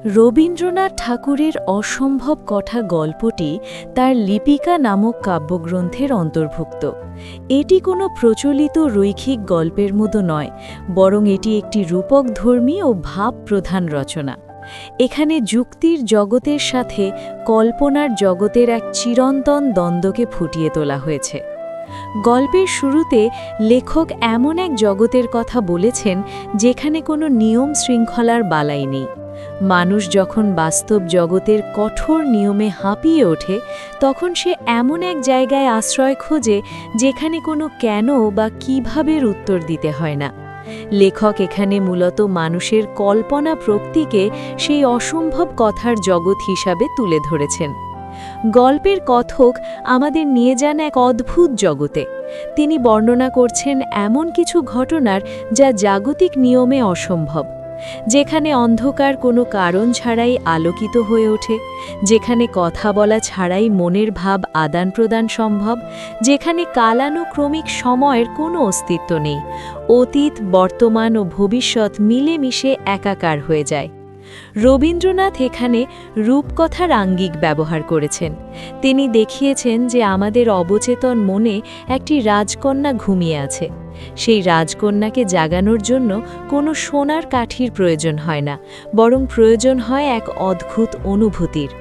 রবীন্দ্রনাথ ঠাকুরের অসম্ভব কথা গল্পটি তার লিপিকা নামক কাব্যগ্রন্থের অন্তর্ভুক্ত। এটি কোনো প্রচলিত রৈখিক গল্পের মতো নয়, বরং এটি একটি রূপকধর্মী ও ভাবপ্রধান রচনা। এখানে যুক্তির জগতের সাথে কল্পনার জগতের এক চিরন্তন দ্বন্দ্বকে ফুটিয়ে তোলা হয়েছে। গল্পের শুরুতে লেখক এমন এক জগতের কথা বলেছেন যেখানে কোনো নিয়ম শৃঙ্খলার বালাই নেই। মানুষ যখন বাস্তব জগতের কঠোর নিয়মে হাঁপিয়ে ওঠে, তখন সে এমন এক জায়গায় আশ্রয় খোঁজে যেখানে কোনো কেন বা কীভাবের উত্তর দিতে হয় না। লেখক এখানে মূলত মানুষের কল্পনা প্রকৃতিকে সেই অসম্ভব কথার জগৎ হিসাবে তুলে ধরেছেন। গল্পের কথক আমাদের নিয়ে যান এক অদ্ভুত জগতে। তিনি বর্ণনা করছেন এমন কিছু ঘটনার যা জাগতিক নিয়মে অসম্ভব, যেখানে অন্ধকার কোনো কারণ ছাড়াই আলোকিত হয়ে ওঠে, যেখানে কথা বলা ছাড়াই মনের ভাব আদান প্রদান সম্ভব, যেখানে কালানুক্রমিক সময়ের কোনো অস্তিত্ব নেই, অতীত, বর্তমান ও ভবিষ্যৎ মিলেমিশে একাকার হয়ে যায়। রবীন্দ্রনাথ এখানে রূপকথার আঙ্গিক ব্যবহার করেছেন। তিনি দেখিয়েছেন যে আমাদের অবচেতন মনে একটি রাজকন্যা ঘুমিয়ে আছে। সেই রাজকন্যাকে জাগানোর জন্য কোনো সোনার কাঠির প্রয়োজন হয় না, বরং প্রয়োজন হয় এক অদ্ভুত অনুভূতির।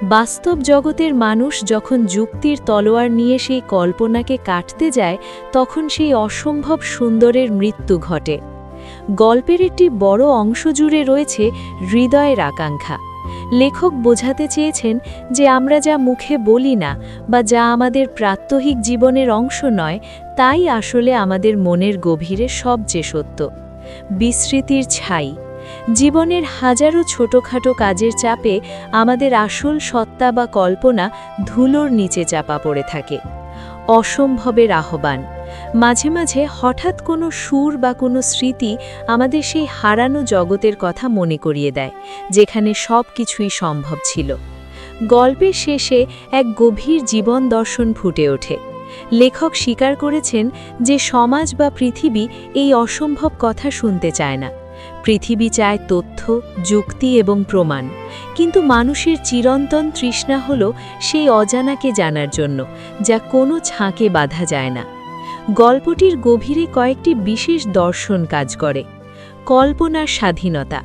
বাস্তব জগতের মানুষ যখন যুক্তির তলোয়ার নিয়ে সেই কল্পনাকে কাটতে যায়, তখন সেই অসম্ভব সুন্দরের মৃত্যু ঘটে। গল্পের একটি বড় অংশ জুড়ে রয়েছে হৃদয়ের আকাঙ্ক্ষা। লেখক বোঝাতে চেয়েছেন যে আমরা যা মুখে বলি না বা যা আমাদের প্রাত্যহিক জীবনের অংশ নয়, তাই আসলে আমাদের মনের গভীরে সবচেয়ে সত্য। বিস্মৃতির ছাই। জীবনের হাজারো ছোটখাটো কাজের চাপে আমাদের আসল সত্তা বা কল্পনা ধুলোর নিচে চাপা পড়ে থাকে। অসম্ভবের আহ্বান। মাঝে মাঝে হঠাৎ কোনো সুর বা কোনো স্মৃতি আমাদের সেই হারানো জগতের কথা মনে করিয়ে দেয়, যেখানে সব কিছুই সম্ভব ছিল। গল্পের শেষে এক গভীর জীবন দর্শন ফুটে ওঠে। লেখক স্বীকার করেছেন যে সমাজ বা পৃথিবী এই অসম্ভব কথা শুনতে চায় না। পৃথিবী চায় তথ্য, যুক্তি এবং প্রমাণ, কিন্তু মানুষের চিরন্তন তৃষ্ণা হল সেই অজানাকে জানার জন্য, যা কোনো ছাঁকে বাঁধা যায় না। গল্পটির গভীরে কয়েকটি বিশেষ দর্শন কাজ করে। কল্পনার স্বাধীনতা।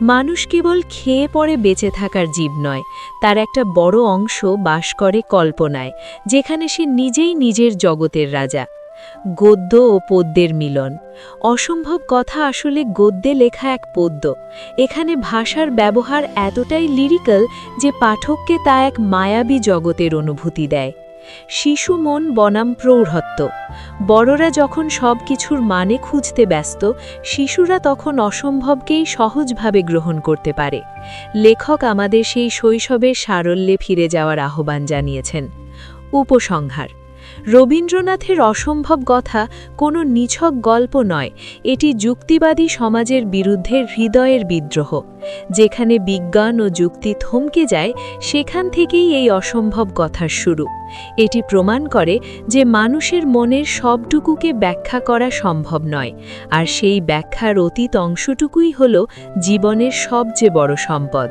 মানুষ কেবল খেয়ে পরে বেঁচে থাকার জীব নয়, তার একটা বড় অংশ বাস করে কল্পনায়, যেখানে সে নিজেই নিজের জগতের রাজা। গদ্য ও পদ্যের মিলন। অসম্ভব কথা আসলে গদ্যে লেখা এক পদ্য। এখানে ভাষার ব্যবহার এতটাই লিরিক্যাল যে পাঠককে তা এক মায়াবী জগতের অনুভূতি দেয়। শিশু মন বনাম প্রৌঢ়ত্ব। বড়রা যখন সব কিছুর মানে খুঁজতে ব্যস্ত, শিশুরা তখন অসম্ভবকেই সহজভাবে গ্রহণ করতে পারে। লেখক আমাদের সেই শৈশবের সারল্যে ফিরে যাওয়ার আহ্বান জানিয়েছেন। উপসংহার। রবীন্দ্রনাথের অসম্ভব কথা কোনো নিছক গল্প নয়, এটি যুক্তিবাদী সমাজের বিরুদ্ধে হৃদয়ের বিদ্রোহ। যেখানে বিজ্ঞান ও যুক্তি থমকে যায়, সেখান থেকেই এই অসম্ভব কথার শুরু। এটি প্রমাণ করে যে মানুষের মনের সবটুকুকে ব্যাখ্যা করা সম্ভব নয়, আর সেই ব্যাখ্যার অতীত অংশটুকুই হল জীবনের সবচেয়ে বড় সম্পদ।